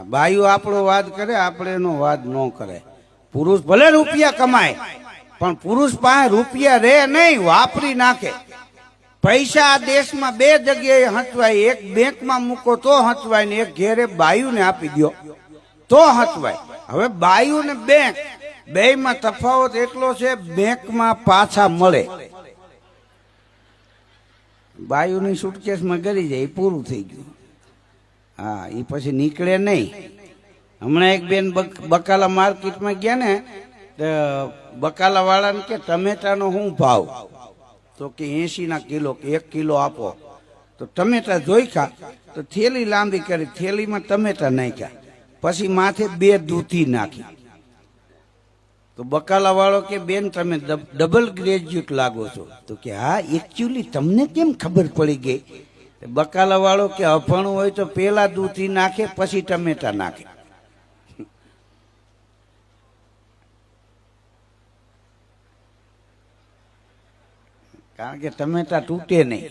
બાયુ આપણો વાદ કરે, આપણે એનો વાદ ન કરે. પુરુષ ભલે રૂપિયા કમાય, પણ પુરુષ પાસે રૂપિયા રે નહીં, વાપરી નાખે. પૈસા આ દેશમાં બે જગ્યાએ હચવાય, એક બેંકમાં મૂકો તો હચવાય ને એક ઘેરે બાયુને આપી દો તો હચવાય. હવે બાયુ ને બેંક બેયમાં તફાવત એટલો છે, બેંકમાં પાછા મળે. બાયુની સુટકેસમાં ગરી જાય, પૂરું થઈ ગયું. હા, એ પછી નીકળે નહીં. હમણાં એક બેન બકાલા માર્કેટમાં ગયા ને, બકાલા વાળાને કે ટમેટાનો શું ભાવ? તો કે 80 કિલો, કે 1 કિલો આપો. તો ટમેટા જોઈખા તો થેલી લાંબી કરી, થેલીમાં ટમેટા નાખ્યા, પછી માથે 2 દૂધી નાખી. તો બકાલા વાળો કે બેન તમે ડબલ ગ્રેજ્યુએટ લાગો છો. તો કે હા, એકચ્યુઅલી તમને કેમ ખબર પડી ગઈ? બકાલા વાળો કે અભણું હોય તો પેલા દૂધી નાખે પછી ટમેટા નાખે. કારણ કે ટમેટા તૂટે નહીં.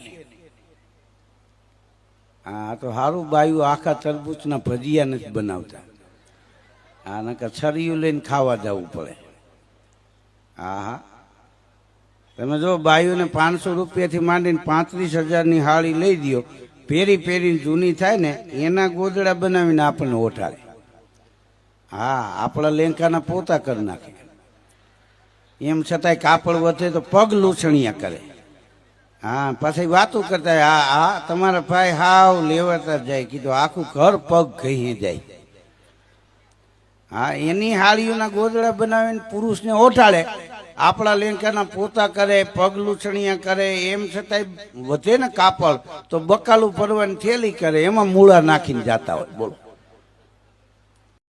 હા, તો સારું બાયું આખા તરબૂચના ભજીયા નથી બનાવતા. હા, નકર છરીયું લઈને ખાવા જવું પડે. હા હા, તમે જો બાયુને 500 રૂપિયાથી માંડીને 35,000ની હાળી લઈ દો, પેરી પેરીને જૂની થાય ને, એના ગોદડા બનાવીને આપણને ઓઠાડે. હા, આપણા લેંકાના પોતા કરી નાખે. એમ છતાંય કાપડ વધે તો પગ લૂછણિયા કરે. હા, પછી વાતું કરતા, હા હા તમારા ભાઈ હાવ લેવાતા જાય. કીધું આખું ઘર પગ ઘહી જાય. હા, એની હાળીઓના ગોદડા બનાવીને પુરુષને ઓઠાડે, આપણા લેંકાના પોતા કરે, પગ લૂછણિયા કરે. એમ છતાંય વધે ને કાપડ તો બકાલું ભરવાની થેલી કરે, એમાં મૂળા નાખીને જતા હોય. બોલો.